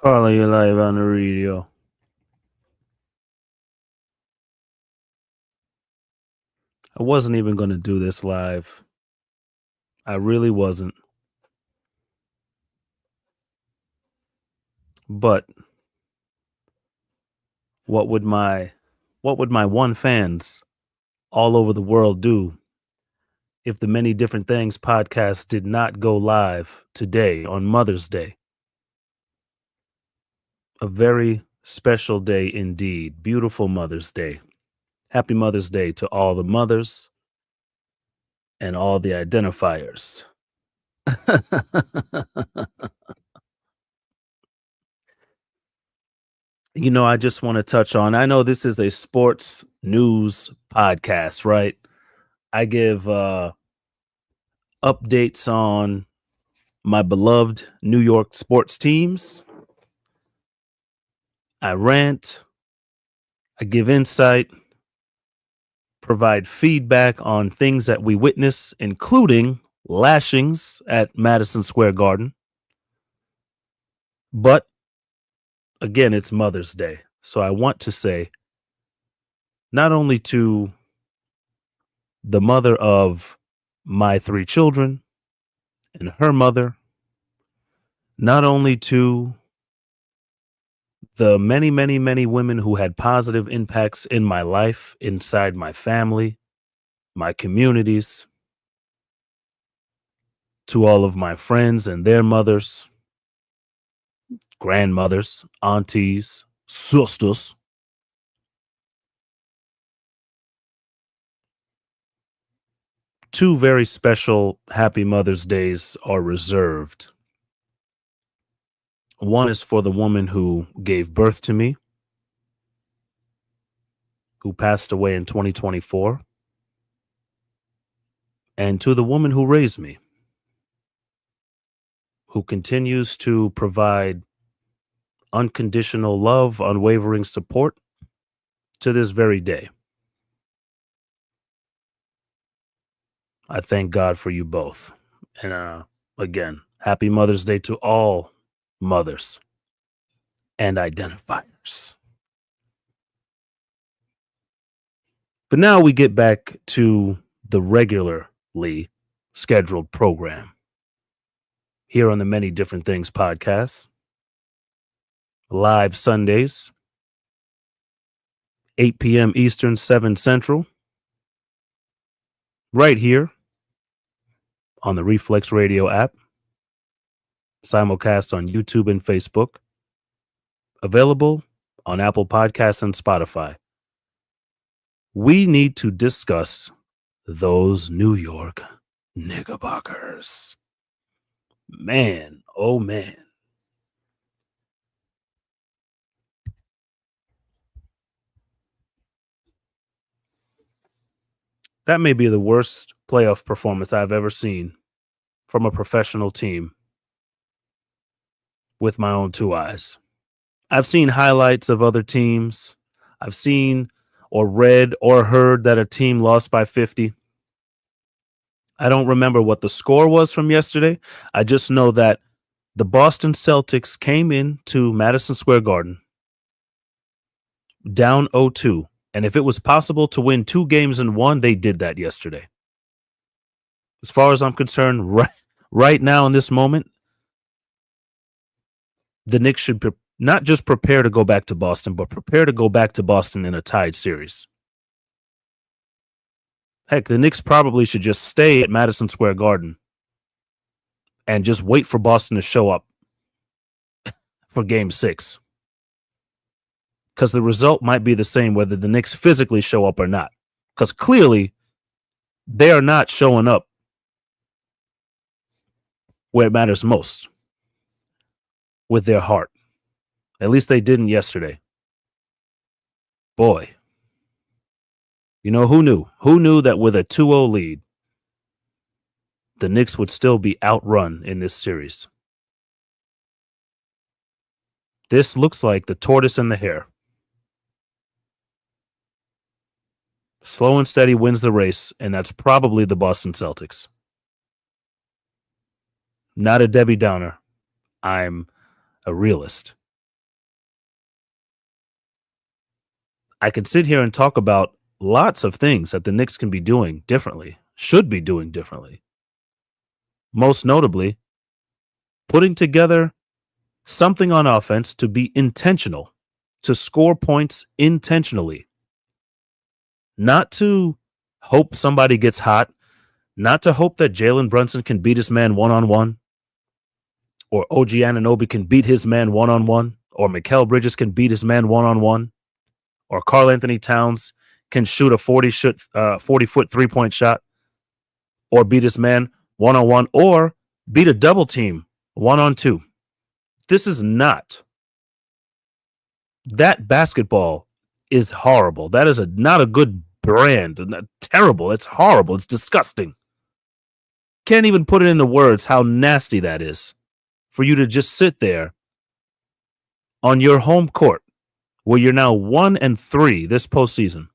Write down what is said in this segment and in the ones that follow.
Calling you live on the radio. I wasn't even going to do this live. I really wasn't. But what would my one fans all over the world do if the Many Different Things podcast did not go live today on Mother's Day? A very special day indeed. Beautiful Mother's Day. Happy Mother's Day to all the mothers and all the identifiers. I just want to touch on, I know this is a sports news podcast, right? I give updates on my beloved New York sports teams. I rant, I give insight, provide feedback on things that we witness, including lashings at Madison Square Garden. But again, it's Mother's Day. So I want to say, not only to the mother of my 3 children and her mother, not only to the many, many, many women who had positive impacts in my life, inside my family, my communities, to all of my friends and their mothers, grandmothers, aunties, sisters. Two very special Happy Mother's Days are reserved. One is for the woman who gave birth to me, who passed away in 2024, and to the woman who raised me, who continues to provide unconditional love, unwavering support to this very day. I thank God for you both. And again, happy Mother's Day to all mothers and identifiers. But now we get back to the regularly scheduled program here on the Many Different Things podcast. Live Sundays, 8 p.m. Eastern, 7 Central, right here on the Reflex Radio app, simulcast on YouTube and Facebook, available on Apple Podcasts and Spotify. We need to discuss those New York Knickerbockers. Man, oh man. That may be the worst playoff performance I've ever seen from a professional team with my own 2 eyes. I've seen highlights of other teams. I've seen or read or heard that a team lost by 50. I don't remember what the score was from yesterday. I just know that the Boston Celtics came into Madison Square Garden down 0-2. And if it was possible to win 2 games in one, they did that yesterday. As far as I'm concerned, right now in this moment, the Knicks should not just prepare to go back to Boston, but prepare to go back to Boston in a tied series. Heck, the Knicks probably should just stay at Madison Square Garden and just wait for Boston to show up for Game 6. Because the result might be the same whether the Knicks physically show up or not. Because clearly, they are not showing up where it matters most, with their heart. At least they didn't yesterday. Boy. You know, who knew? Who knew that with a 2-0 lead, the Knicks would still be outrun in this series? This looks like the tortoise and the hare. Slow and steady wins the race, and that's probably the Boston Celtics. Not a Debbie Downer. I'm a realist. I could sit here and talk about lots of things that the Knicks can be doing differently, should be doing differently. Most notably, putting together something on offense to be intentional, to score points intentionally, not to hope somebody gets hot, not to hope that Jalen Brunson can beat his man one on one, or OG Anunoby can beat his man one on one, or Mikal Bridges can beat his man one on one, or Karl Anthony Towns can shoot a 40-foot 3-point shot, or beat his man one on one, or beat a double team 1-on-2. This is not. That basketball is horrible. That is not a good brand. Terrible. It's horrible. It's disgusting. Can't even put it into words how nasty that is for you to just sit there on your home court where you're now 1-3 this postseason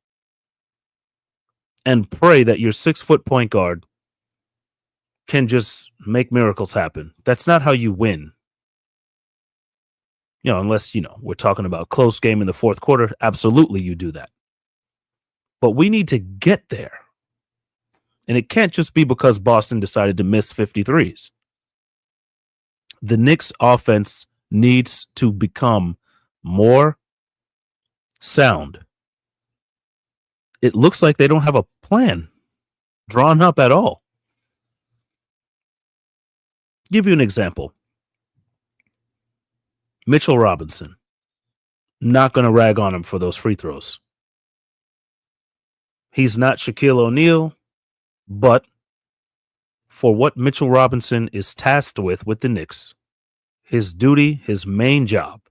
and pray that your 6-foot point guard can just make miracles happen. That's not how you win. Unless, we're talking about close game in the fourth quarter. Absolutely, you do that. But we need to get there. And it can't just be because Boston decided to miss 53s. The Knicks offense needs to become more sound. It looks like they don't have a plan drawn up at all. Give you an example. Mitchell Robinson. Not going to rag on him for those free throws. He's not Shaquille O'Neal, but for what Mitchell Robinson is tasked with the Knicks, his duty, his main job,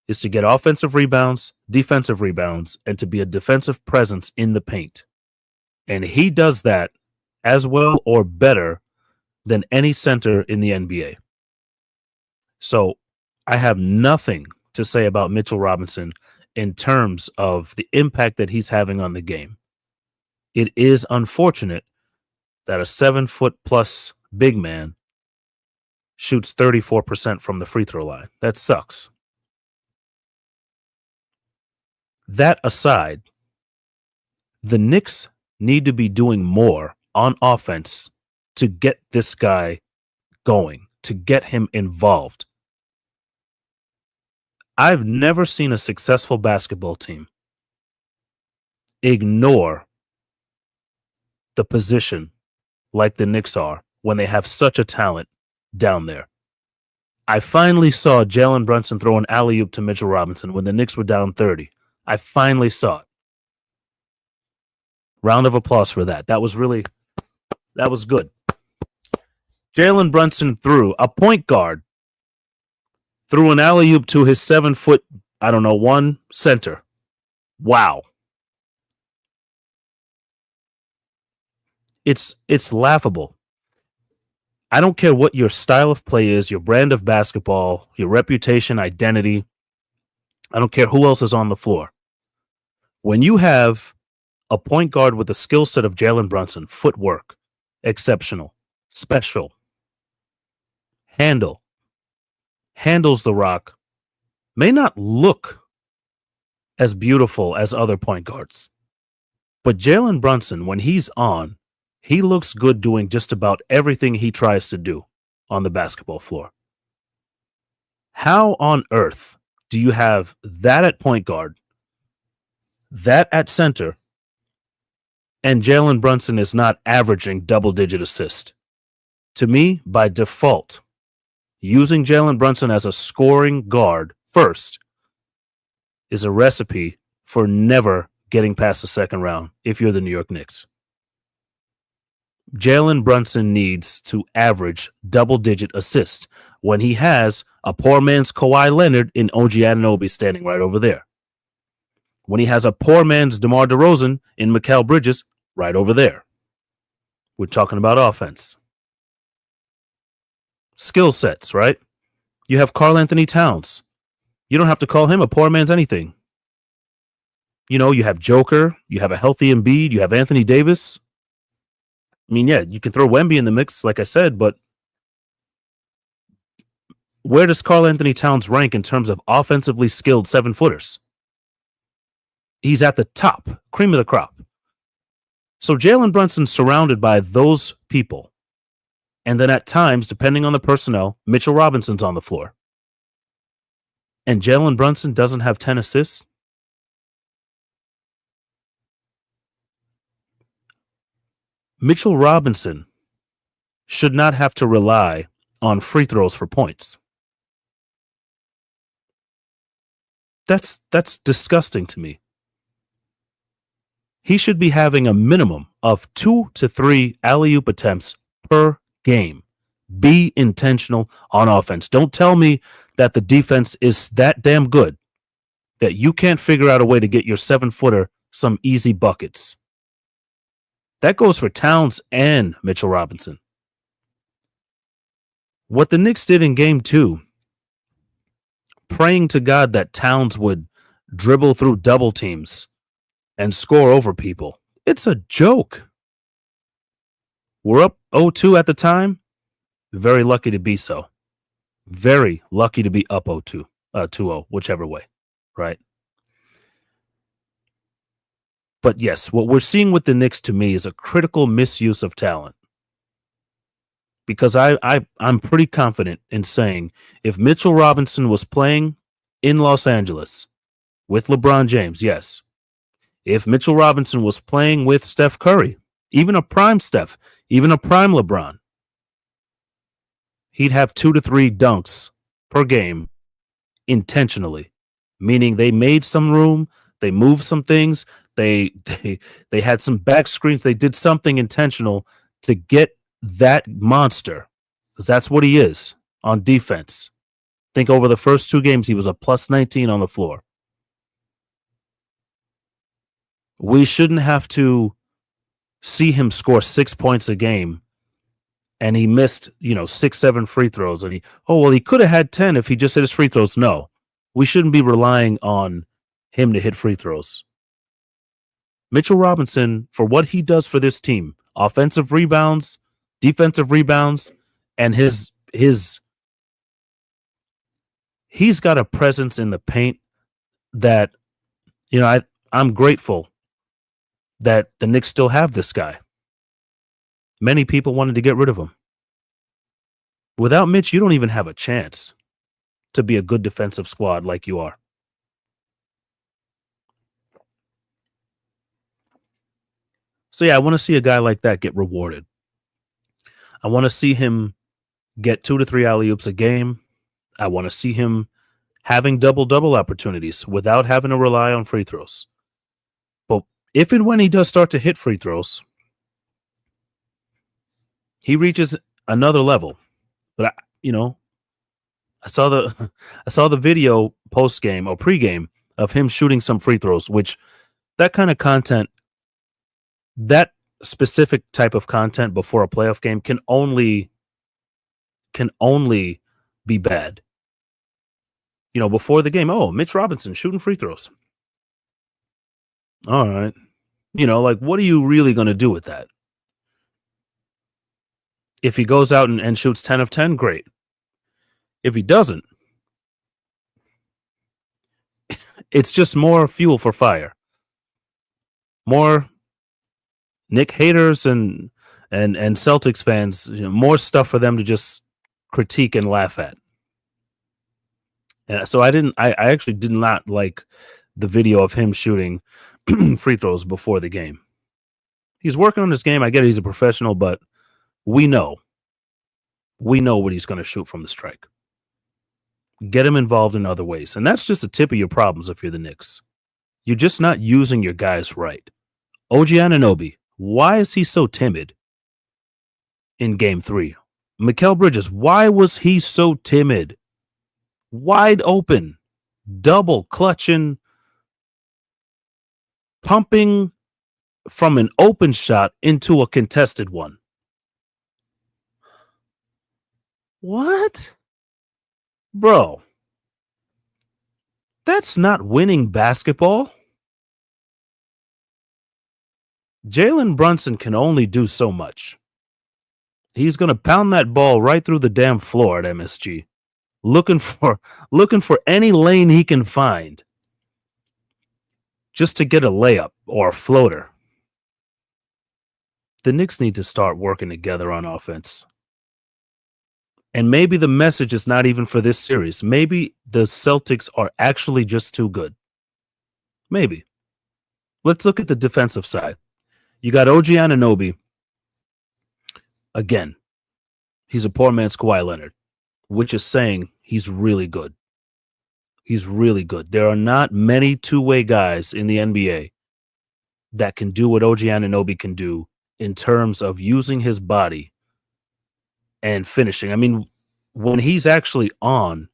is to get offensive rebounds, defensive rebounds, and to be a defensive presence in the paint. And he does that as well or better than any center in the NBA. So I have nothing to say about Mitchell Robinson in terms of the impact that he's having on the game. It is unfortunate that a 7-foot-plus big man shoots 34% from the free throw line. That sucks. That aside, the Knicks need to be doing more on offense to get this guy going, to get him involved. I've never seen a successful basketball team ignore the position like the Knicks are when they have such a talent down there. I finally saw Jalen Brunson throw an alley-oop to Mitchell Robinson when the Knicks were down 30. I finally saw it. Round of applause for that. That was good. Jalen Brunson a point guard threw an alley-oop to his 7-foot, one center. Wow. It's laughable. I don't care what your style of play is, your brand of basketball, your reputation, identity. I don't care who else is on the floor. When you have a point guard with the skill set of Jalen Brunson, footwork, exceptional, special, handles the rock, may not look as beautiful as other point guards. But Jalen Brunson, when he's on, he looks good doing just about everything he tries to do on the basketball floor. How on earth do you have that at point guard, that at center, and Jalen Brunson is not averaging double-digit assists? To me, by default, using Jalen Brunson as a scoring guard first is a recipe for never getting past the second round if you're the New York Knicks. Jalen Brunson needs to average double-digit assists when he has a poor man's Kawhi Leonard in OG Anunoby standing right over there. When he has a poor man's DeMar DeRozan in Mikal Bridges right over there. We're talking about offense. Skill sets, right? You have Karl Anthony Towns. You don't have to call him a poor man's anything. You have Joker, you have a healthy Embiid, you have Anthony Davis. I mean, yeah, you can throw Wemby in the mix, like I said, but where does Karl Anthony Towns rank in terms of offensively skilled 7-footers? He's at the top, cream of the crop. So Jalen Brunson's surrounded by those people. And then at times, depending on the personnel, Mitchell Robinson's on the floor. And Jalen Brunson doesn't have 10 assists. Mitchell Robinson should not have to rely on free throws for points. That's disgusting to me. He should be having a minimum of 2 to 3 alley-oop attempts per game. Be intentional on offense. Don't tell me that the defense is that damn good that you can't figure out a way to get your 7-footer some easy buckets. That goes for Towns and Mitchell Robinson. What the Knicks did in game 2, praying to God that Towns would dribble through double teams and score over people, it's a joke. We're up 0-2 at the time. Very lucky to be so. Very lucky to be up 0-2, 2-0, whichever way, right? But yes, what we're seeing with the Knicks to me is a critical misuse of talent. Because I'm pretty confident in saying if Mitchell Robinson was playing in Los Angeles with LeBron James, yes. If Mitchell Robinson was playing with Steph Curry, even a prime Steph, even a prime LeBron, he'd have 2 to 3 dunks per game intentionally, meaning they made some room, they moved some things, they had some back screens, they did something intentional to get that monster, because that's what he is on defense. I think over the first 2 games, he was a plus 19 on the floor. We shouldn't have to see him score 6 points a game and he missed, 6-7 free throws. And he could have had 10 if he just hit his free throws. No, we shouldn't be relying on him to hit free throws. Mitchell Robinson, for what he does for this team, offensive rebounds, defensive rebounds, and he's got a presence in the paint that, I'm grateful that the Knicks still have this guy. Many people wanted to get rid of him. Without Mitch, you don't even have a chance to be a good defensive squad like you are. So yeah, I want to see a guy like that get rewarded. I want to see him get 2 to 3 alley-oops a game. I want to see him having double-double opportunities without having to rely on free throws. But if and when he does start to hit free throws, he reaches another level. But I saw the video post game or pre-game of him shooting some free throws, which that kind of content, that specific type of content before a playoff game can only be bad. Before the game, Mitch Robinson shooting free throws. All right. What are you really going to do with that? If he goes out and shoots 10 of 10, great. If he doesn't, it's just more fuel for fire. More Knick haters and Celtics fans, more stuff for them to just critique and laugh at. And so I actually did not like the video of him shooting free throws before the game. He's working on his game. I get it. He's a professional, but we know what he's going to shoot from the strike. Get him involved in other ways. And that's just the tip of your problems if you're the Knicks. You're just not using your guys right. OG Anunoby, why is he so timid in game 3? Mikal Bridges, why was he so timid? Wide open, double clutching, pumping from an open shot into a contested one. What? Bro, that's not winning basketball. Jalen Brunson can only do so much. He's going to pound that ball right through the damn floor at MSG, looking for any lane he can find. just to get a layup or a floater. The Knicks need to start working together on offense. And maybe the message is not even for this series. Maybe the Celtics are actually just too good. Maybe. Let's look at the defensive side. You got OG Anunoby. Again, he's a poor man's Kawhi Leonard, which is saying he's really good. He's really good. There are not many two-way guys in the NBA that can do what OG Anunoby can do in terms of using his body and finishing. I mean, when he's actually on,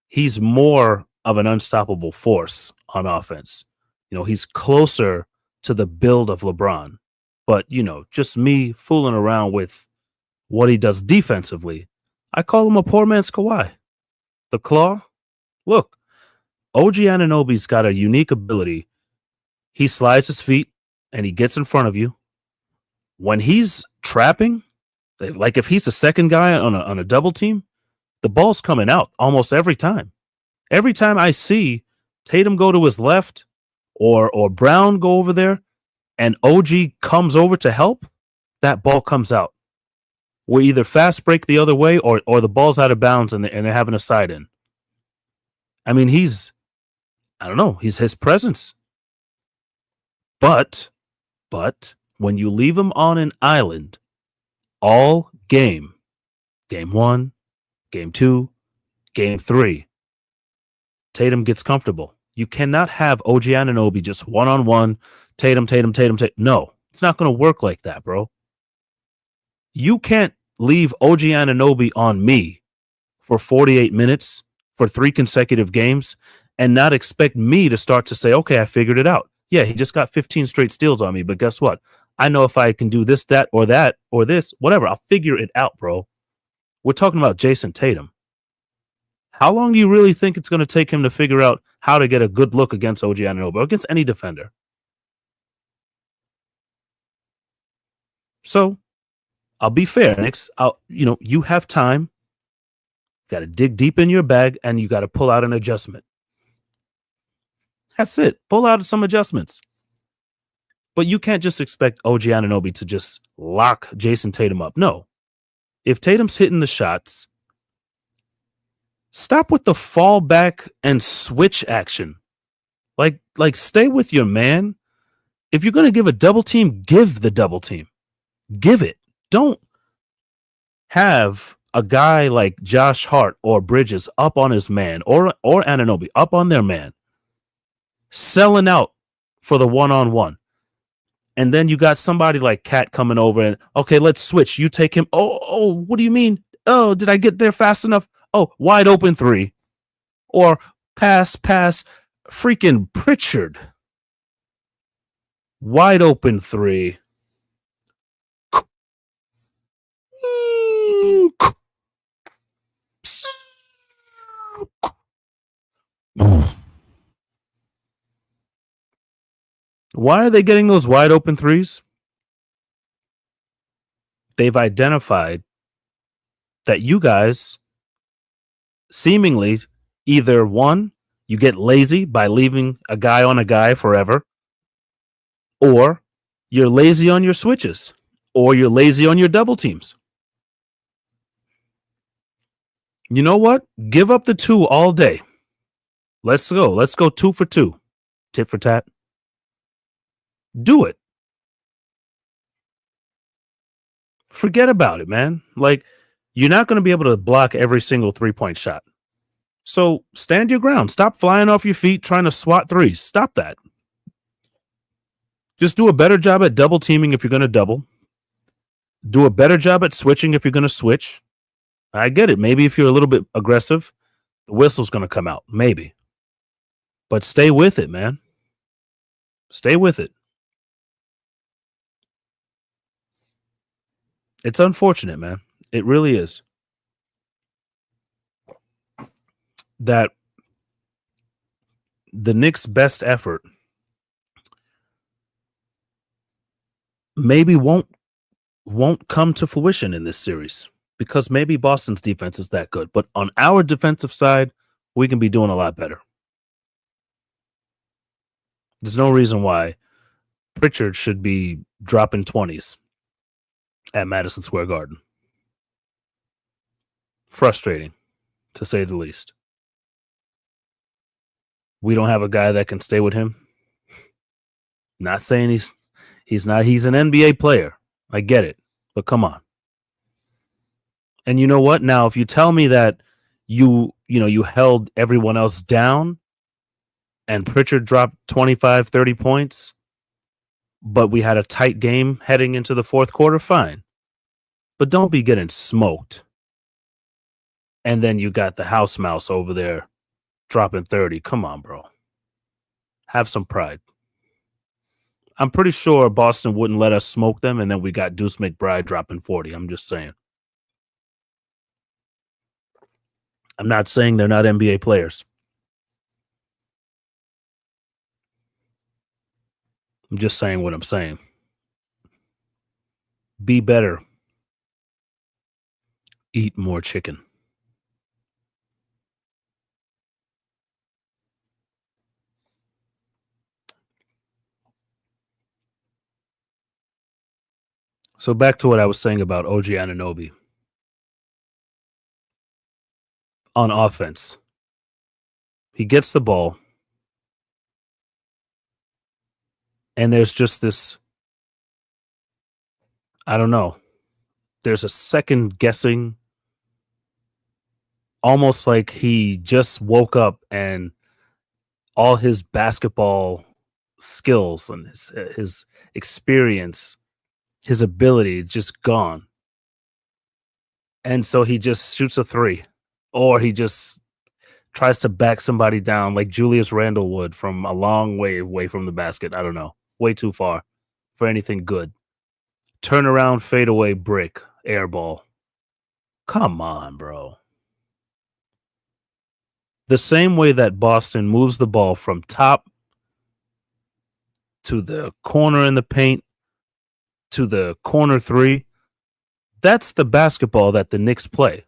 he's more of an unstoppable force on offense. He's closer to the build of LeBron. But, just me fooling around with what he does defensively, I call him a poor man's Kawhi. The claw? Look, OG Anunoby's got a unique ability. He slides his feet and he gets in front of you. When he's trapping, like if he's the second guy on a double team, the ball's coming out almost every time. Every time I see Tatum go to his left or Brown go over there and OG comes over to help, that ball comes out. We either fast break the other way or the ball's out of bounds and they're having a side in. I mean, he's his presence. But when you leave him on an island all game 1, game 2, game 3, Tatum gets comfortable. You cannot have OG Anunoby just one-on-one, Tatum. No, it's not going to work like that, bro. You can't leave OG Anunoby on me for 48 minutes for 3 consecutive games and not expect me to start to say, okay, I figured it out. Yeah, he just got 15 straight steals on me, but guess what? I know if I can do this, that, or this, whatever, I'll figure it out, bro. We're talking about Jason Tatum. How long do you really think it's going to take him to figure out how to get a good look against OG Anunoby or against any defender? So, I'll be fair, Knicks. You have time. Got to dig deep in your bag, and you got to pull out an adjustment. That's it. Pull out some adjustments. But you can't just expect OG Anunoby to just lock Jason Tatum up. No. If Tatum's hitting the shots, stop with the fall back and switch action. Like stay with your man. If you're going to give a double team, give the double team. Give it. Don't have a guy like Josh Hart or Bridges up on his man or Anunoby up on their man, selling out for the one-on-one. And then you got somebody like Cat coming over and, okay, let's switch. You take him. Oh, what do you mean? Oh, did I get there fast enough? Oh, wide open 3. Or pass, freaking Pritchard. Wide open 3. Why are they getting those wide open 3s? They've identified that you guys seemingly either one, you get lazy by leaving a guy on a guy forever, or you're lazy on your switches, or you're lazy on your double teams. You know what? Give up the 2 all day. Let's go. Let's go 2 for 2. Tit for tat. Do it. Forget about it, man. Like, you're not going to be able to block every single 3-point shot. So stand your ground. Stop flying off your feet trying to swat 3s. Stop that. Just do a better job at double teaming if you're going to double. Do a better job at switching if you're going to switch. I get it. Maybe if you're a little bit aggressive, the whistle's going to come out. Maybe. But stay with it, man. Stay with it. It's unfortunate, man. It really is. That the Knicks' best effort maybe won't come to fruition in this series because maybe Boston's defense is that good. But on our defensive side, we can be doing a lot better. There's no reason why Pritchard should be dropping 20s at Madison Square Garden. Frustrating, to say the least. We don't have a guy that can stay with him. Not saying he's not he's an NBA player. I get it. But come on. And you know what? Now if you tell me that you held everyone else down and Pritchard dropped 25, 30 points, but we had a tight game heading into the fourth quarter, fine. But don't be getting smoked. And then you got the house mouse over there dropping 30. Come on, bro. Have some pride. I'm pretty sure Boston wouldn't let us smoke them, and then we got Deuce McBride dropping 40. I'm just saying. I'm not saying they're not NBA players. I'm just saying what I'm saying. Be better. Eat more chicken. So back to what I was saying about OG Anunoby. On offense, he gets the ball, and there's just this, I don't know, there's a second guessing, almost like he just woke up and all his basketball skills and his experience, his ability just gone. And so he just shoots a three, or he just tries to back somebody down like Julius Randle would from a long way away from the basket. I don't know, way too far for anything good. Turn around, fade away, brick, air ball. Come on, bro. The same way that Boston moves the ball from top to the corner in the paint to the corner three, that's the basketball that the Knicks play.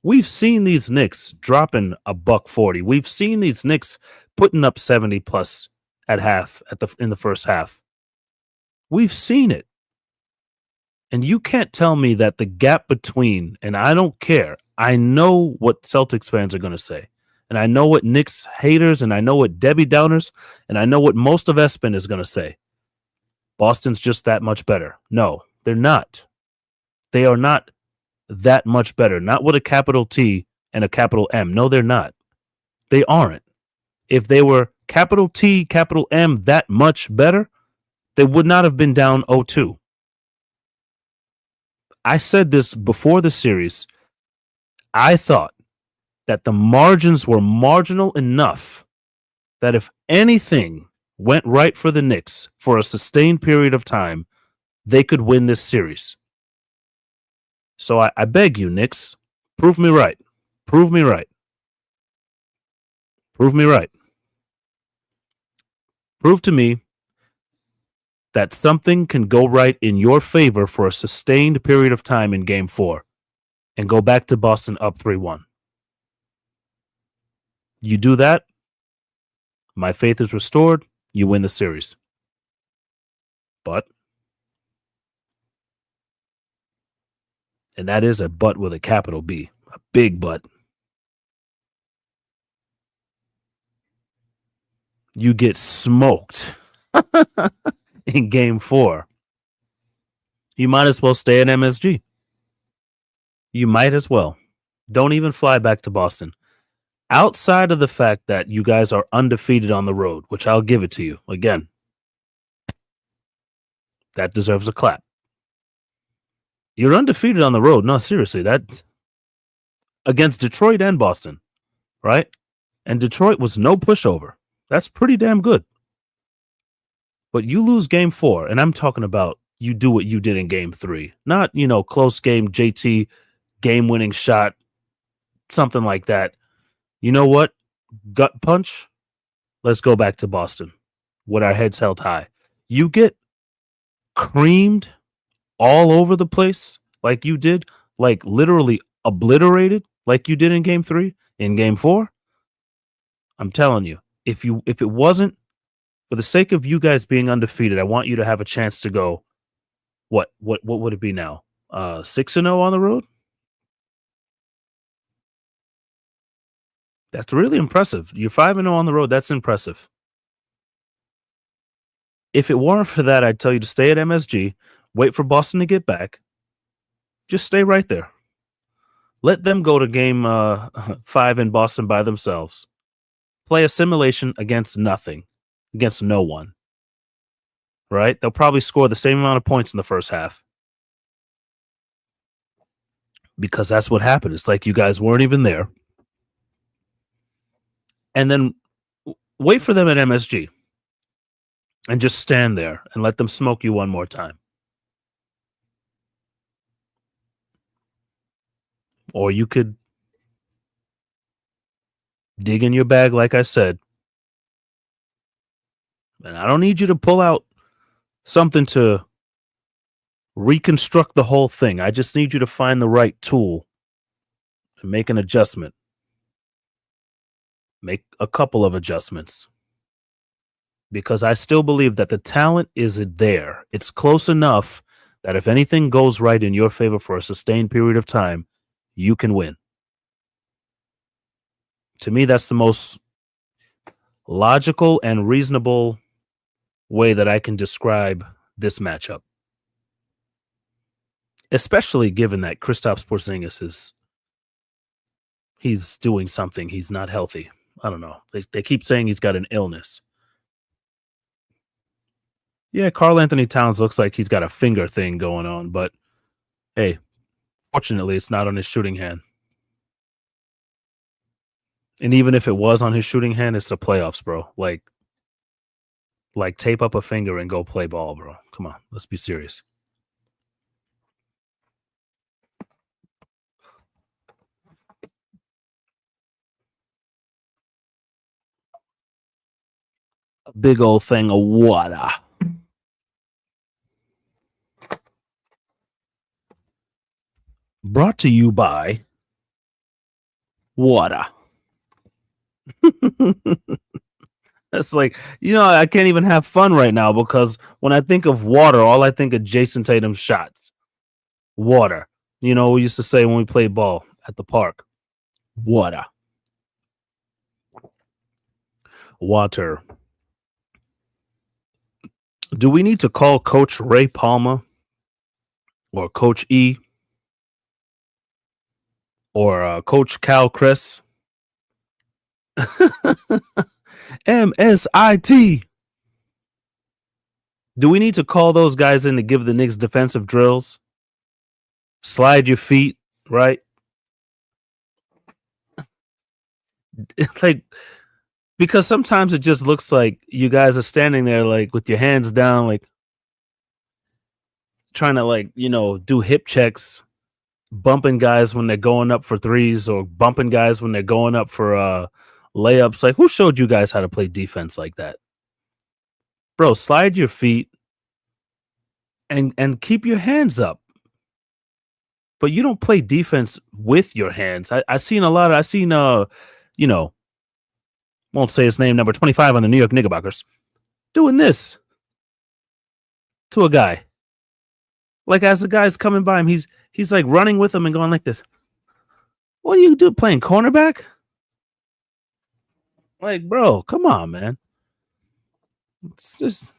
We've seen these Knicks dropping a buck 40. We've seen these Knicks putting up 70 plus at half in the first half. We've seen it. And you can't tell me that the gap between, and I don't care. I know what Celtics fans are going to say. And I know what Knicks haters, and I know what Debbie Downers, and I know what most of Espen is going to say. Boston's just that much better. No, they're not. They are not that much better. Not with a capital T and a capital M. No, they're not. They aren't. If they were capital T, capital M that much better, they would not have been down 0-2. I said this before the series. I thought that the margins were marginal enough that if anything went right for the Knicks for a sustained period of time, they could win this series. So I beg you, Knicks, prove me right. Prove me right. Prove me right. Prove to me that something can go right in your favor for a sustained period of time in Game 4 and go back to Boston up 3-1. You do that, my faith is restored, you win the series. But, and that is a but with a capital B, a big but. You get smoked in Game 4. You might as well stay at MSG. You might as well. Don't even fly back to Boston. Outside of the fact that you guys are undefeated on the road, which I'll give it to you again, that deserves a clap. You're undefeated on the road. No, seriously, that's against Detroit and Boston, right? And Detroit was no pushover. That's pretty damn good. But you lose Game 4, and I'm talking about you do what you did in Game 3. Not, close game, JT, game-winning shot, something like that. You know what? Gut punch. Let's go back to Boston with our heads held high. You get creamed all over the place like you did, like literally obliterated like you did in Game 3, in Game 4. I'm telling you, if it wasn't For the sake of you guys being undefeated, I want you to have a chance to go. What would it be now? 6-0 on the road. That's really impressive. You're 5-0 on the road. That's impressive. If it weren't for that, I'd tell you to stay at MSG, wait for Boston to get back. Just stay right there. Let them go to game 5 in Boston by themselves. Play a simulation against nothing, against no one. Right? They'll probably score the same amount of points in the first half. Because that's what happened. It's like you guys weren't even there. And then wait for them at MSG and just stand there and let them smoke you one more time. Or you could dig in your bag, like I said. And I don't need you to pull out something to reconstruct the whole thing. I just need you to find the right tool and make an adjustment. Make a couple of adjustments. Because I still believe that the talent is there. It's close enough that if anything goes right in your favor for a sustained period of time, you can win. To me, that's the most logical and reasonable way that I can describe this matchup. Especially given that Kristaps Porzingis he's doing something. He's not healthy. I don't know. They keep saying he's got an illness. Yeah, Karl Anthony Towns looks like he's got a finger thing going on, but hey, fortunately, it's not on his shooting hand. And even if it was on his shooting hand, it's the playoffs, bro. Like tape up a finger and go play ball, bro. Come on, let's be serious. A big old thing of water. Brought to you by water. That's like, I can't even have fun right now because when I think of water, all I think of Jason Tatum's shots. Water. We used to say when we played ball at the park. Water. Water. Do we need to call Coach Ray Palmer or Coach E or Coach Cal Chris? MSIT. Do we need to call those guys in to give the Knicks defensive drills? Slide your feet, right? Like, because sometimes it just looks like you guys are standing there like with your hands down, like trying to do hip checks, bumping guys when they're going up for threes or bumping guys when they're going up for layups. Like, who showed you guys how to play defense like that? Bro, slide your feet and keep your hands up. But you don't play defense with your hands. I seen won't say his name, number 25 on the New York Knickerbockers, doing this to a guy. Like, as the guy's coming by him, he's like running with him and going like this. What do you do, playing cornerback? Like, bro, come on, man. It's just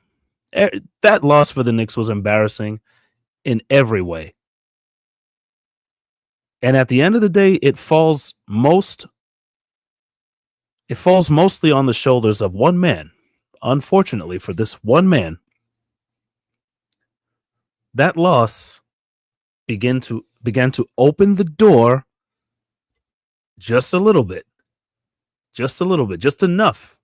that loss for the Knicks was embarrassing in every way. And at the end of the day, it falls mostly on the shoulders of one man. Unfortunately for this one man, that loss began to open the door just a little bit. Just enough.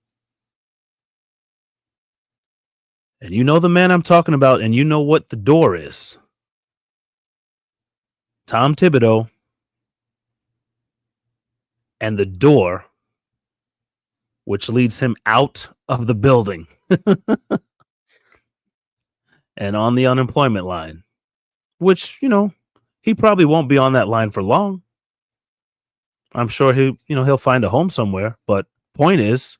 And you know the man I'm talking about, and you know what the door is. Tom Thibodeau. And the door which leads him out of the building and on the unemployment line, which, he probably won't be on that line for long. I'm sure he'll find a home somewhere. But point is,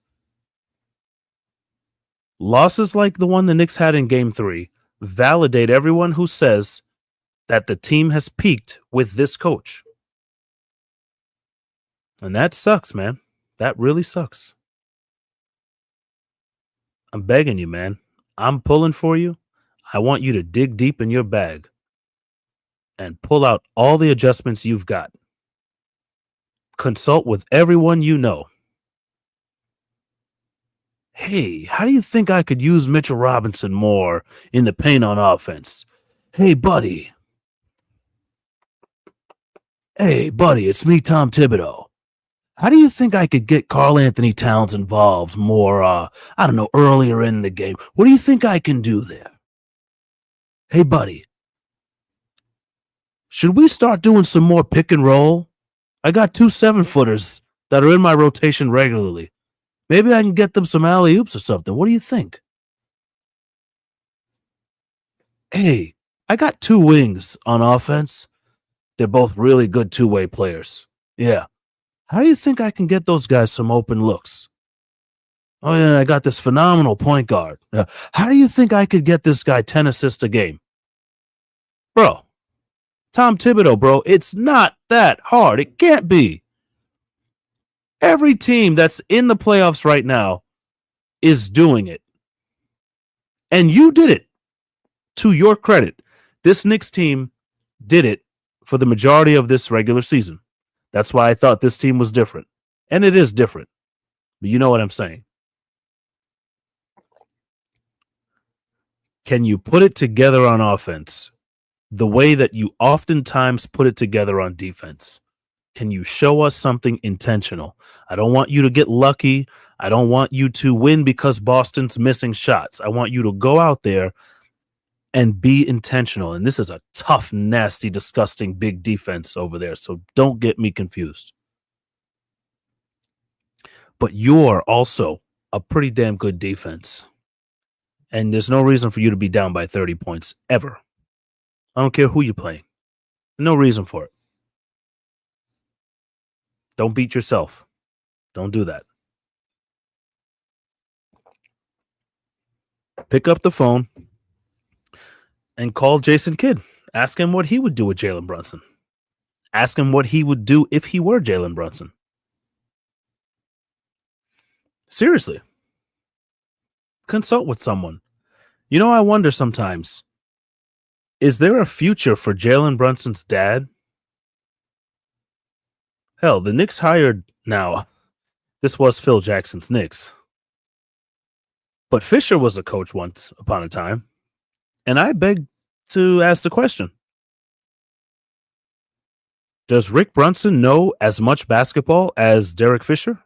Losses like the one the Knicks had in game 3 validate everyone who says that the team has peaked with this coach. And that sucks, man. That really sucks. I'm begging you, man. I'm pulling for you. I want you to dig deep in your bag and pull out all the adjustments you've got. Consult with everyone you know. Hey, how do you think I could use Mitchell Robinson more in the paint on offense? Hey, buddy. Hey, buddy, it's me, Tom Thibodeau. How do you think I could get Karl Anthony Towns involved more, earlier in the game? What do you think I can do there? Hey, buddy, should we start doing some more pick and roll? I got 2 7-footers that are in my rotation regularly. Maybe I can get them some alley-oops or something. What do you think? Hey, I got 2 wings on offense. They're both really good two-way players. Yeah. How do you think I can get those guys some open looks? Oh, yeah, I got this phenomenal point guard. How do you think I could get this guy 10 assists a game? Bro, Tom Thibodeau, bro, it's not that hard. It can't be. Every team that's in the playoffs right now is doing it. And you did it. To your credit, this Knicks team did it for the majority of this regular season. That's why I thought this team was different. And it is different. But you know what I'm saying. Can you put it together on offense the way that you oftentimes put it together on defense? Can you show us something intentional? I don't want you to get lucky. I don't want you to win because Boston's missing shots. I want you to go out there and be intentional. And this is a tough, nasty, disgusting big defense over there. So don't get me confused. But you're also a pretty damn good defense. And there's no reason for you to be down by 30 points ever. I don't care who you're playing. No reason for it. Don't beat yourself. Don't do that. Pick up the phone and call Jason Kidd. Ask him what he would do with Jalen Brunson. Ask him what he would do if he were Jalen Brunson. Seriously. Consult with someone. You know, I wonder sometimes, is there a future for Jalen Brunson's dad? Hell, the Knicks hired now. This was Phil Jackson's Knicks. But Fisher was a coach once upon a time. And I beg to ask the question. Does Rick Brunson know as much basketball as Derek Fisher?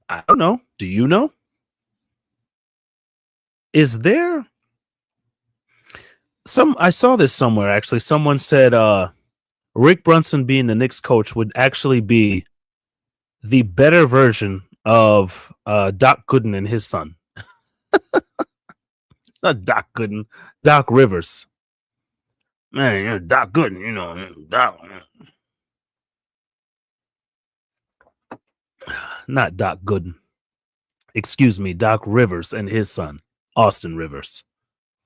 I don't know. Do you know? Is there I saw this somewhere actually. Someone said Rick Brunson being the Knicks coach would actually be the better version of Doc Gooden and his son. Not Doc Gooden, Doc Rivers. Man, Doc Gooden, Doc. Not Doc Gooden. Excuse me, Doc Rivers and his son, Austin Rivers,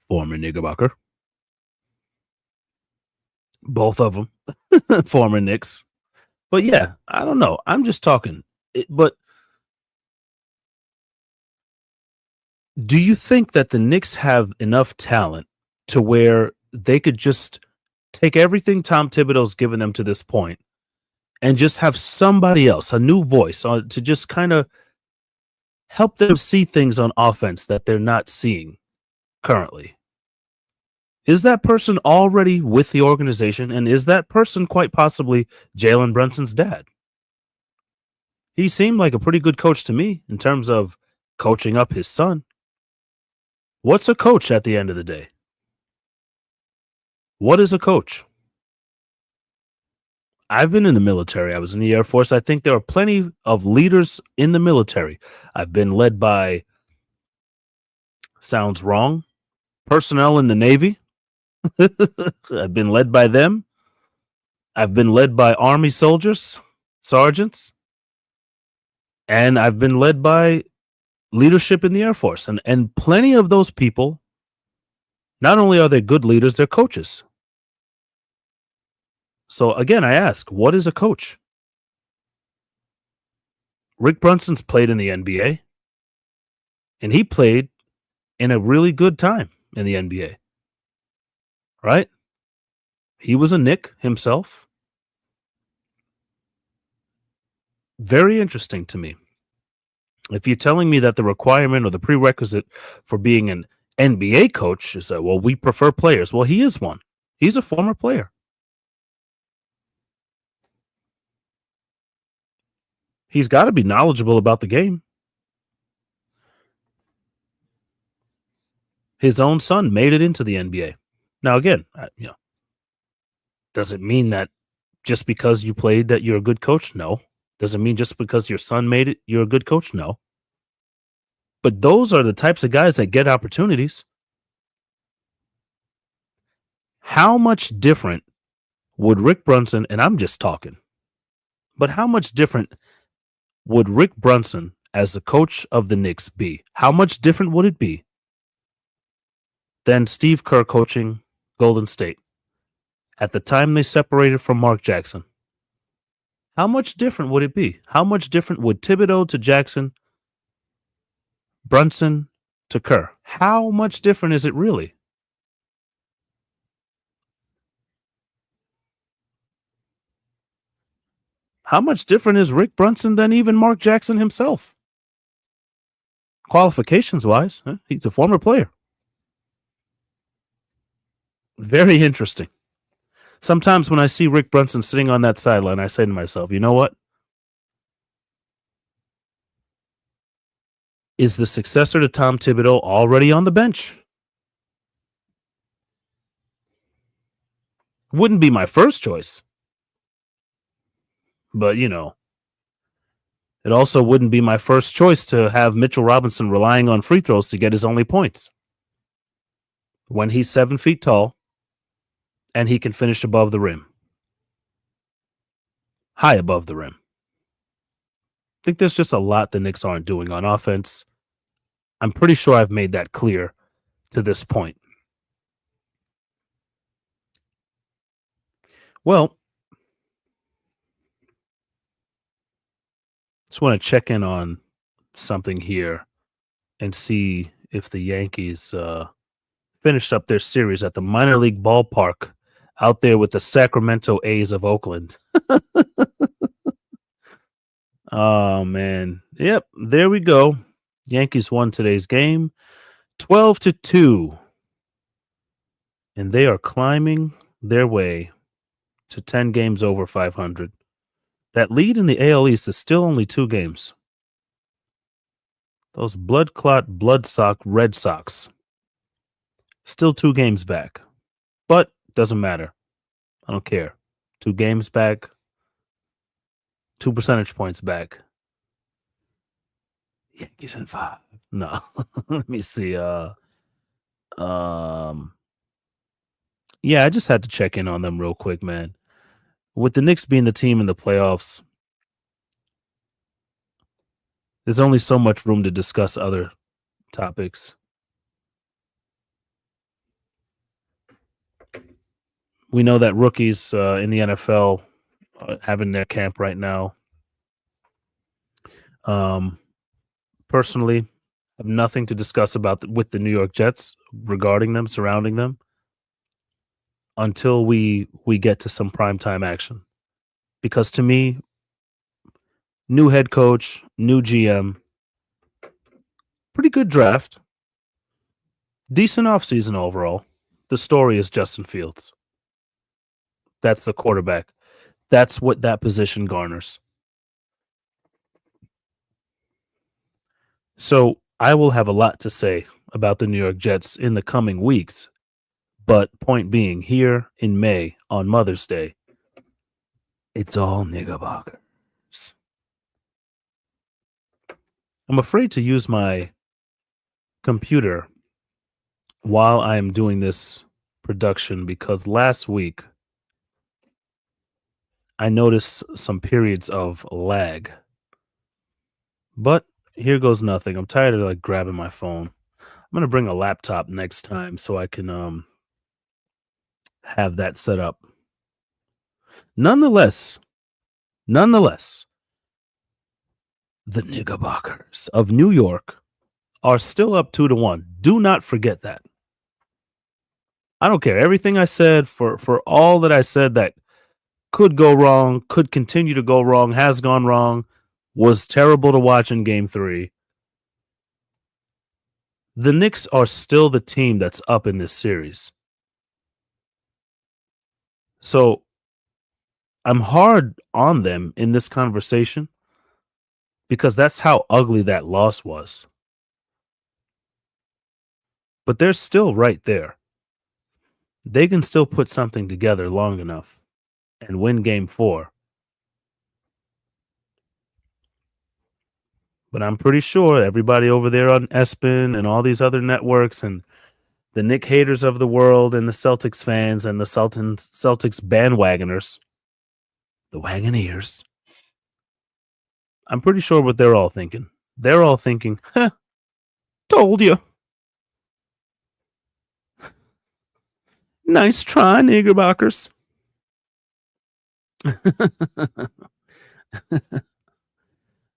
former Knickerbocker. Both of them, former Knicks. But yeah, I don't know. I'm just talking. But do you think that the Knicks have enough talent to where they could just take everything Tom Thibodeau's given them to this point and just have somebody else, a new voice, to just kind of help them see things on offense that they're not seeing currently? Is that person already with the organization? And is that person quite possibly Jalen Brunson's dad? He seemed like a pretty good coach to me in terms of coaching up his son. What's a coach at the end of the day? What is a coach? I've been in the military. I was in the Air Force. I think there are plenty of leaders in the military. I've been led by, sounds wrong, personnel in the Navy. I've been led by them. I've been led by Army soldiers, sergeants. And I've been led by leadership in the Air Force. And plenty of those people, not only are they good leaders, they're coaches. So again, I ask, what is a coach? Rick Brunson's played in the NBA, and he played in a really good time in the NBA, right? He was a Knick himself. Very interesting to me. If you're telling me that the requirement or the prerequisite for being an NBA coach is that, well, we prefer players. Well, he is one. He's a former player. He's got to be knowledgeable about the game. His own son made it into the NBA. Now, again, does it mean that just because you played that you're a good coach? No. Does it mean just because your son made it, you're a good coach? No. But those are the types of guys that get opportunities. How much different would Rick Brunson, and I'm just talking, but how much different would Rick Brunson as the coach of the Knicks be? How much different would it be than Steve Kerr coaching Golden State at the time they separated from Mark Jackson? How much different would it be? How much different would Thibodeau to Jackson, Brunson to Kerr? How much different is it really? How much different is Rick Brunson than even Mark Jackson himself? Qualifications wise, he's a former player. Very interesting. Sometimes when I see Rick Brunson sitting on that sideline, I say to myself, you know what? Is the successor to Tom Thibodeau already on the bench? Wouldn't be my first choice. But, it also wouldn't be my first choice to have Mitchell Robinson relying on free throws to get his only points. When he's 7 feet tall and he can finish above the rim. High above the rim. I think there's just a lot the Knicks aren't doing on offense. I'm pretty sure I've made that clear to this point. Well, just want to check in on something here and see if the Yankees finished up their series at the minor league ballpark out there with the Sacramento A's of Oakland. Oh, man. Yep, there we go. Yankees won today's game 12-2. And they are climbing their way to 10 games over 500. That lead in the AL East is still only 2 games. Those blood clot, blood sock Red Sox still 2 games back. But doesn't matter. I don't care. 2 games back, 2 percentage points back. Yankees in 5. No. Let me see. Yeah, I just had to check in on them real quick, man. With the Knicks being the team in the playoffs, there's only so much room to discuss other topics. We know that rookies in the NFL having their camp right now. Personally, I have nothing to discuss with the New York Jets regarding them, surrounding them, until we get to some primetime action. Because to me, new head coach, new GM, pretty good draft, decent offseason overall. The story is Justin Fields. That's the quarterback. That's what that position garners. So I will have a lot to say about the New York Jets in the coming weeks. But point being, here in May on Mother's Day, it's all Knickerbockers. I'm afraid to use my computer while I'm doing this production because last week I noticed some periods of lag. But here goes nothing. I'm tired of like grabbing my phone. I'm gonna bring a laptop next time so I can have that set up. Nonetheless, nonetheless, the Knickerbockers of New York are still up 2-1. Do not forget that. I don't care. Everything I said for all that I said that could go wrong, could continue to go wrong, has gone wrong, was terrible to watch in game 3. The Knicks are still the team that's up in this series. So I'm hard on them in this conversation because that's how ugly that loss was. But they're still right there. They can still put something together long enough and win game 4. But I'm pretty sure everybody over there on ESPN and all these other networks and the Nick haters of the world and the Celtics fans and the Celtics bandwagoners, the Wagoneers, I'm pretty sure what they're all thinking. They're all thinking, huh, told you. Nice try, Niggerbockers.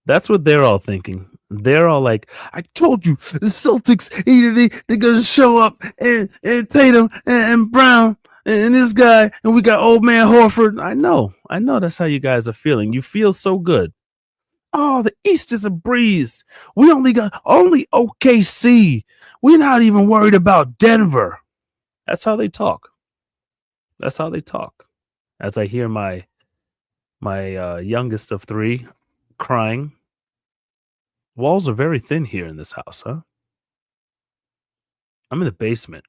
That's what they're all thinking. They're all like, I told you, the Celtics, they're going to show up and Tatum and Brown and this guy, and we got old man Horford. I know that's how you guys are feeling. You feel so good. Oh, the East is a breeze. We only OKC. We're not even worried about Denver. That's how they talk. That's how they talk. As I hear my youngest of 3 crying. Walls are very thin here in this house, huh? I'm in the basement.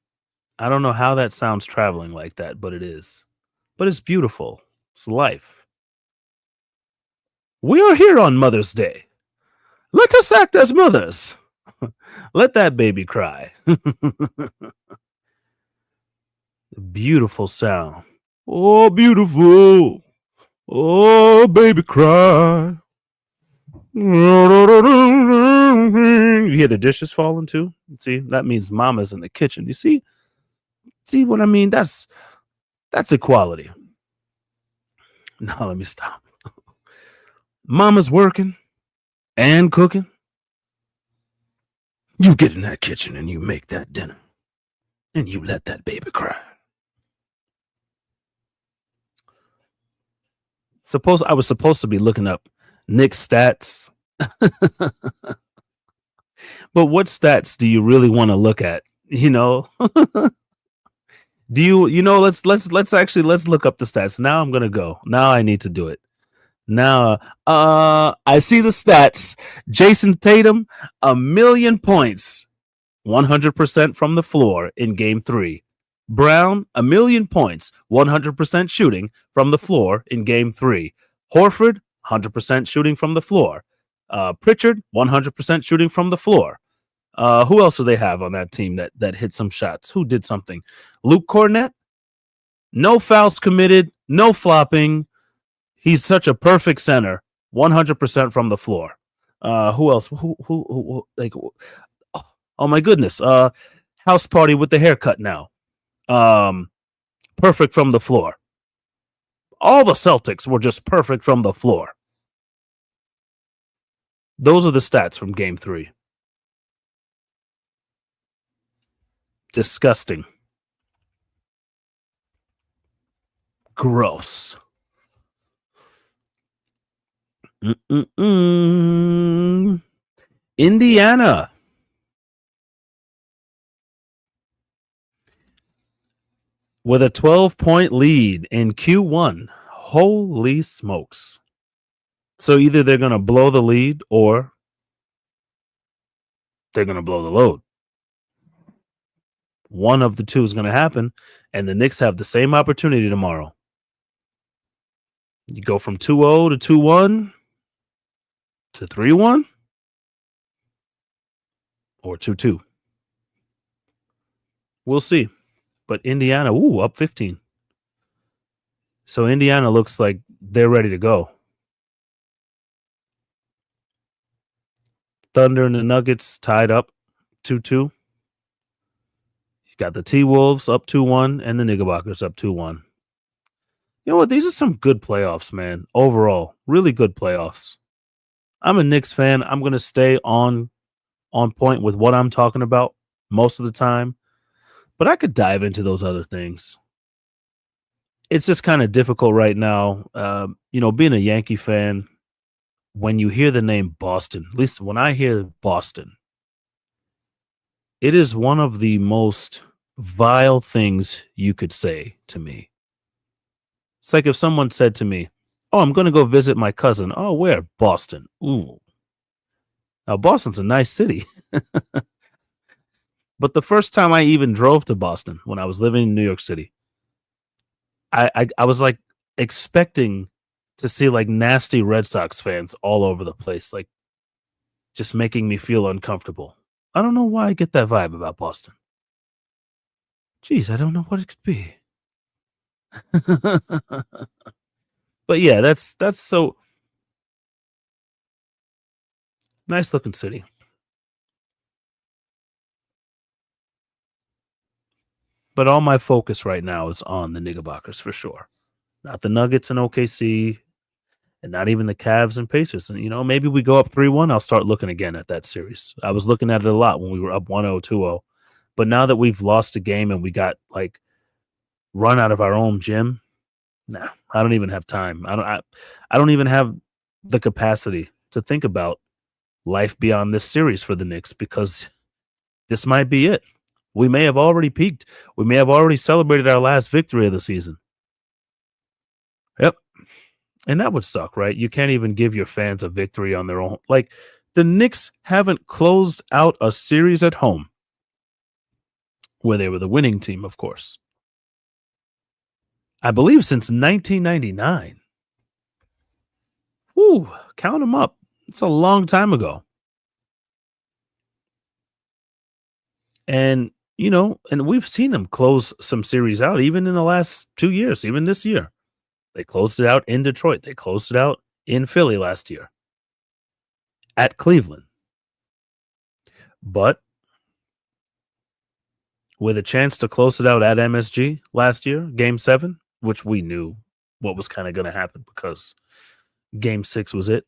I don't know how that sounds traveling like that, but it is. But it's beautiful. It's life. We are here on Mother's Day. Let us act as mothers. Let that baby cry. Beautiful sound. Oh, beautiful. Oh, baby cry. You hear the dishes falling too? See, that means mama's in the kitchen. You see what I mean? That's equality. Now let me stop. Mama's working and cooking. You get in that kitchen and you make that dinner. And you let that baby cry. I was supposed to be looking up Nick's stats. But what stats do you really want to look at? You know? Let's look up the stats. Now I'm gonna go. Now I need to do it. Now I see the stats. Jason Tatum, 1,000,000 points, 100% from the floor in game 3. Brown, 1,000,000 points, 100% shooting from the floor in game 3. Horford, 100% shooting from the floor. Pritchard, 100% shooting from the floor. Who else do they have on that team that hit some shots? Who did something? Luke Cornett, no fouls committed, no flopping. He's such a perfect center, 100% from the floor. Who else? Who like? Oh my goodness! House party with the haircut now. Perfect from the floor. All the Celtics were just perfect from the floor. Those are the stats from Game 3. Disgusting. Gross. Indiana. With a 12-point lead in Q1. Holy smokes. So either they're going to blow the lead or they're going to blow the load. One of the two is going to happen, and the Knicks have the same opportunity tomorrow. You go from 2-0 to 2-1 to 3-1 or 2-2. We'll see. But Indiana, up 15. So Indiana looks like they're ready to go. Thunder and the Nuggets tied up 2-2. You got the T Wolves up 2-1 and the Knickerbockers up 2-1. You know what? These are some good playoffs, man. Overall, really good playoffs. I'm a Knicks fan. I'm going to stay on point with what I'm talking about most of the time, but I could dive into those other things. It's just kind of difficult right now. Being a Yankee fan, when you hear the name Boston, at least when I hear Boston, it is one of the most vile things you could say to me. It's like if someone said to me, "Oh, I'm going to go visit my cousin." "Oh, where?" "Boston." Ooh. Now, Boston's a nice city. But the first time I even drove to Boston when I was living in New York City, I was like expecting to see like nasty Red Sox fans all over the place, like just making me feel uncomfortable. I don't know why I get that vibe about Boston. Jeez, I don't know what it could be. But yeah, that's so nice looking city. But all my focus right now is on the Knickerbockers for sure. Not the Nuggets and OKC, and not even the Cavs and Pacers. And maybe we go up 3-1. I'll start looking again at that series. I was looking at it a lot when we were up 1-0, 2-0. But now that we've lost a game and we got like run out of our own gym, nah, I don't even have time. I don't even have the capacity to think about life beyond this series for the Knicks because this might be it. We may have already peaked. We may have already celebrated our last victory of the season. Yep. And that would suck, right? You can't even give your fans a victory on their own. Like the Knicks haven't closed out a series at home where they were the winning team, of course. I believe since 1999. Whew, count them up. It's a long time ago. And we've seen them close some series out even in the last 2 years, even this year. They closed it out in Detroit. They closed it out in Philly last year at Cleveland. But with a chance to close it out at MSG last year, game 7, which we knew what was kind of going to happen because game 6 was it.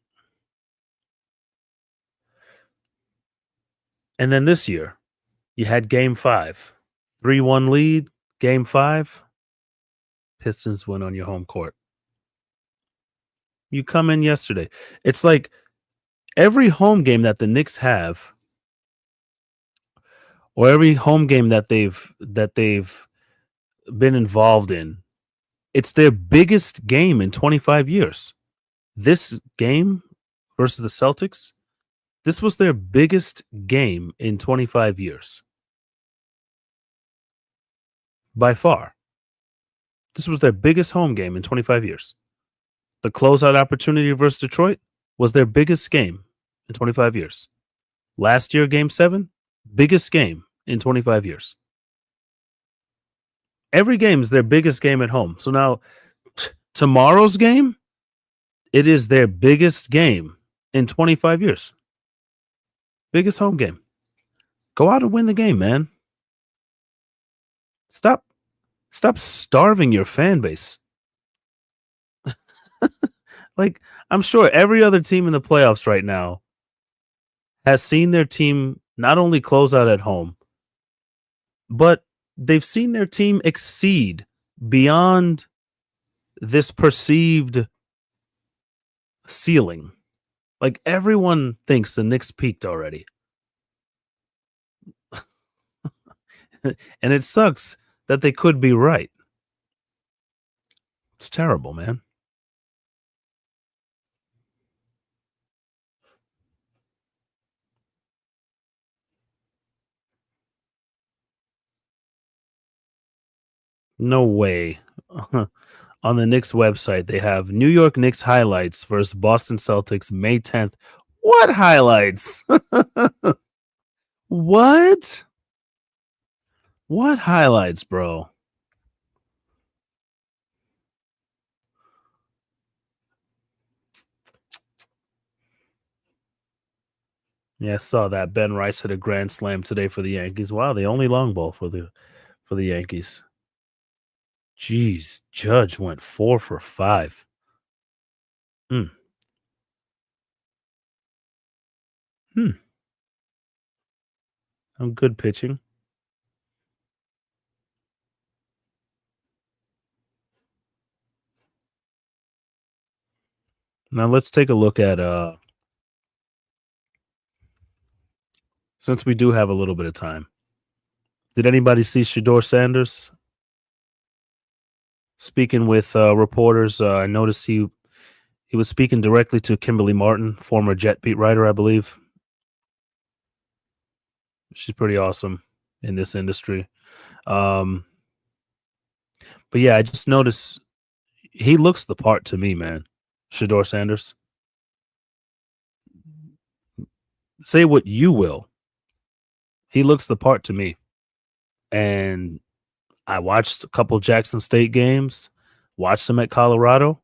And then this year, you had game 5, 3-1 lead, game 5, Pistons win on your home court. You come in yesterday. It's like every home game that the Knicks have, or every home game that they've been involved in, it's their biggest game in 25 years. This game versus the Celtics, this was their biggest game in 25 years. By far. This was their biggest home game in 25 years. The closeout opportunity versus Detroit was their biggest game in 25 years. Last year, game 7, biggest game in 25 years. Every game is their biggest game at home. So now, tomorrow's game, it is their biggest game in 25 years. Biggest home game. Go out and win the game, man. Stop starving your fan base. Like, I'm sure every other team in the playoffs right now has seen their team not only close out at home, but they've seen their team exceed beyond this perceived ceiling. Like, everyone thinks the Knicks peaked already. And it sucks that they could be right. It's terrible, man. No way. On the Knicks website, they have New York Knicks highlights versus Boston Celtics May 10th. What highlights? What? What highlights, bro? Yeah, I saw that. Ben Rice hit a grand slam today for the Yankees. Wow, the only long ball for the Yankees. Jeez, Judge went 4 for 5. Hmm. Hmm. I'm good pitching. Now let's take a look at since we do have a little bit of time. Did anybody see Shador Sanders speaking with reporters? I noticed he was speaking directly to Kimberly Martin, former Jet beat writer, I believe. She's pretty awesome in this industry. Um, but yeah, I just noticed he looks the part to me, man. Shador Sanders. Say what you will. He looks the part to me. And I watched a couple Jackson State games, watched him at Colorado.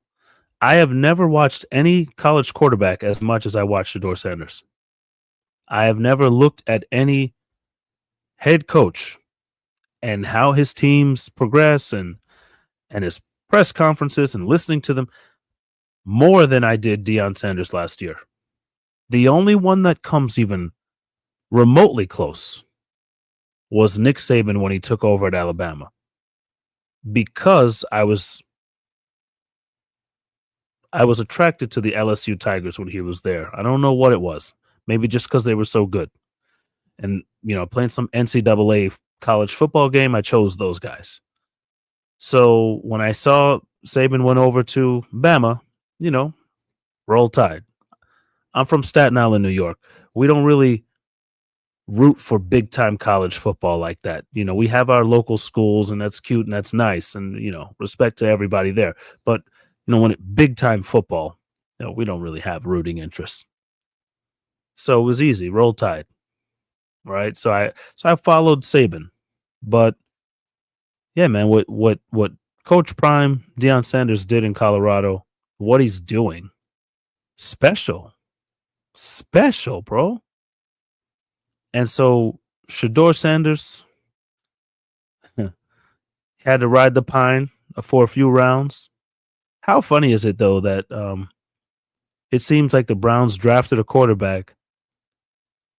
I have never watched any college quarterback as much as I watched Shador Sanders. I have never looked at any head coach and how his teams progress and his press conferences and listening to them more than I did Deion Sanders last year. The only one that comes even remotely close was Nick Saban when he took over at Alabama because I was attracted to the LSU Tigers when he was there. I don't know what it was. Maybe just because they were so good. And, playing some NCAA college football game, I chose those guys. So when I saw Saban went over to Bama, you know, roll tide. I'm from Staten Island, New York. We don't really root for big time college football like that. We have our local schools and that's cute and that's nice and, respect to everybody there. But, when it big time football, we don't really have rooting interests. So it was easy, roll tide, right? So I followed Saban. But yeah, man, what Coach Prime, Deion Sanders did in Colorado, what he's doing, special. Special, bro. And so Shador Sanders had to ride the pine for a few rounds. How funny is it though that it seems like the Browns drafted a quarterback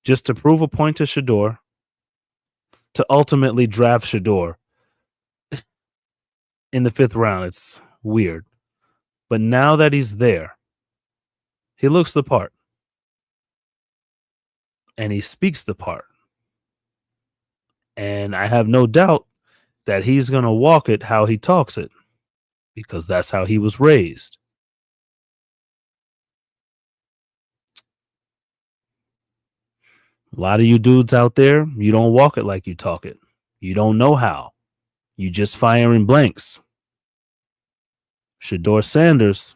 just to prove a point to Shador, to ultimately draft Shador in the 5th round. It's weird. But now that he's there, he looks the part and he speaks the part. And I have no doubt that he's going to walk it how he talks it because that's how he was raised. A lot of you dudes out there, you don't walk it like you talk it. You don't know how. You just firing blanks. Shador Sanders,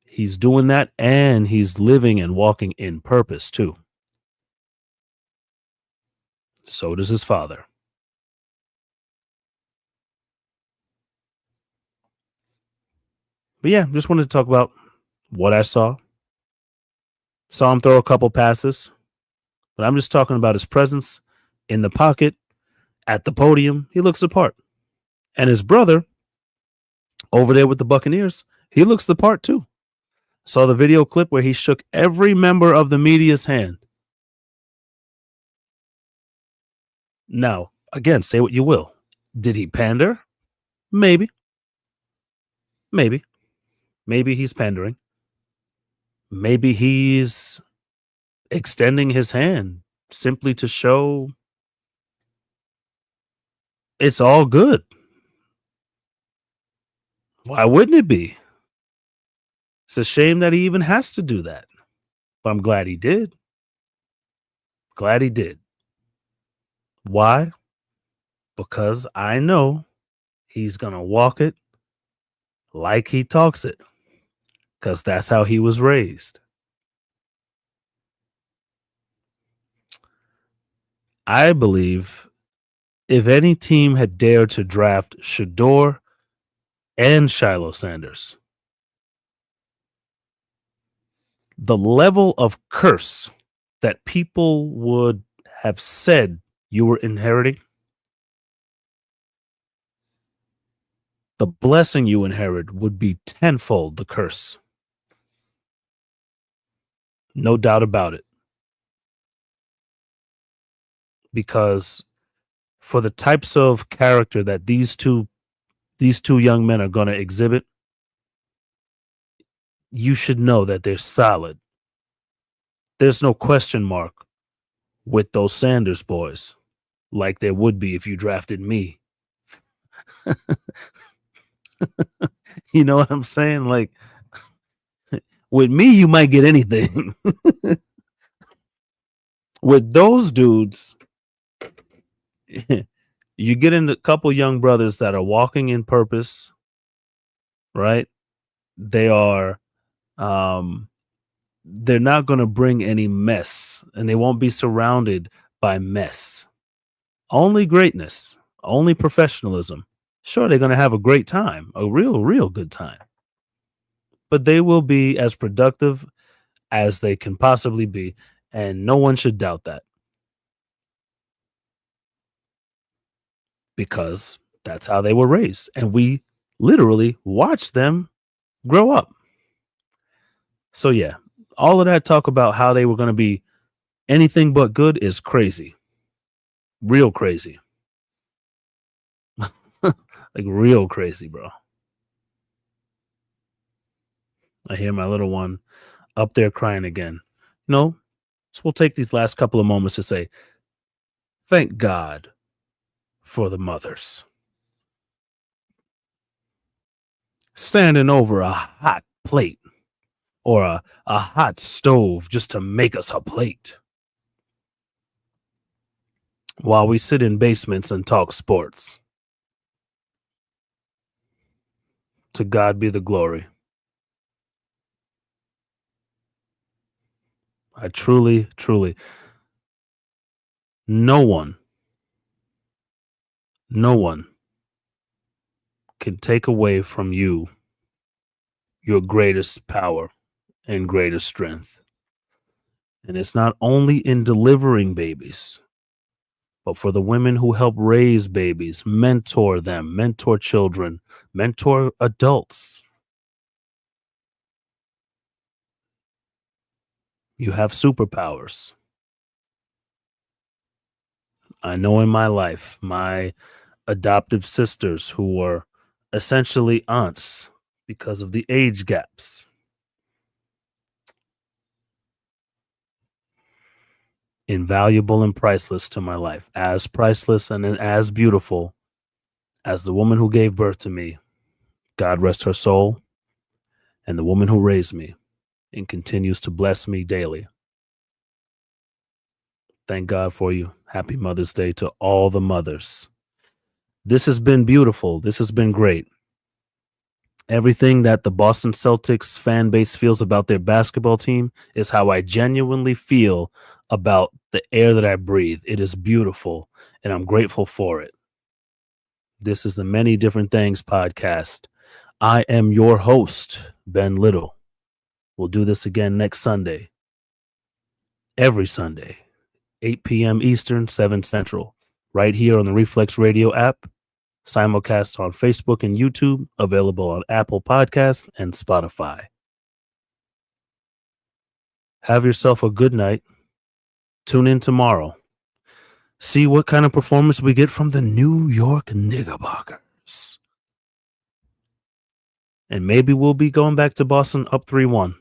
he's doing that and he's living and walking in purpose too. So does his father. But yeah, just wanted to talk about what I saw. Saw him throw a couple passes, but I'm just talking about his presence in the pocket, at the podium. He looks the part. And his brother over there with the Buccaneers, he looks the part too. Saw the video clip where he shook every member of the media's hand. Now, again, say what you will. Did he pander? Maybe. Maybe. Maybe he's pandering. Maybe he's extending his hand simply to show it's all good. Why wouldn't it be? It's a shame that he even has to do that. But I'm glad he did. Glad he did. Why? Because I know he's going to walk it like he talks it. Because that's how he was raised. I believe if any team had dared to draft Shador and Shiloh Sanders, The level of curse that people would have said you were inheriting, the blessing you inherit would be tenfold the curse. No doubt about it. Because for the types of character that these two young men are going to exhibit, you should know that they're solid. There's no question mark with those Sanders boys, like there would be if you drafted me. You know what I'm saying? Like with me, you might get anything. With those dudes, you get in a couple young brothers that are walking in purpose, right? They are um they're not going to bring any mess, and they won't be surrounded by mess. Only greatness, only professionalism. Sure, they're going to have a great time, a real good time, but they will be as productive as they can possibly be, and no one should doubt that because that's how they were raised, and we literally watched them grow up. So yeah, all of that talk about how they were going to be anything but good is crazy. Real crazy. Like real crazy, bro. I hear my little one up there crying again. No, so we'll take these last couple of moments to say, thank God for the mothers. Standing over a hot plate or a hot stove just to make us a plate. While we sit in basements and talk sports. To God be the glory. I truly, truly, no one can take away from you your greatest power and greatest strength. And it's not only in delivering babies, but for the women who help raise babies, mentor them, mentor children, mentor adults. You have superpowers. I know in my life, my adoptive sisters who were essentially aunts because of the age gaps. Invaluable and priceless to my life, as priceless and as beautiful as the woman who gave birth to me, God rest her soul, and the woman who raised me and continues to bless me daily. Thank God for you. Happy Mother's Day to all the mothers. This has been beautiful. This has been great. Everything that the Boston Celtics fan base feels about their basketball team is how I genuinely feel about the air that I breathe. It is beautiful, and I'm grateful for it. This is the Many Different Things podcast. I am your host, Ben Little. We'll do this again next Sunday. Every Sunday, 8 p.m. Eastern, 7 Central, right here on the Reflex Radio app. Simulcast on Facebook and YouTube, available on Apple Podcasts and Spotify. Have yourself a good night. Tune in tomorrow. See what kind of performance we get from the New York Knickerbockers. And maybe we'll be going back to Boston up 3-1.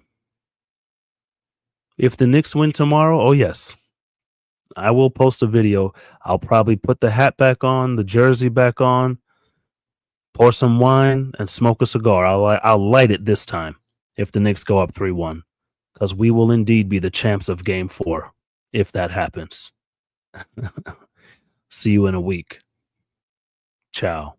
If the Knicks win tomorrow, oh yes, I will post a video. I'll probably put the hat back on, the jersey back on, pour some wine, and smoke a cigar. I'll light it this time if the Knicks go up 3-1, because we will indeed be the champs of Game 4 if that happens. See you in a week. Ciao.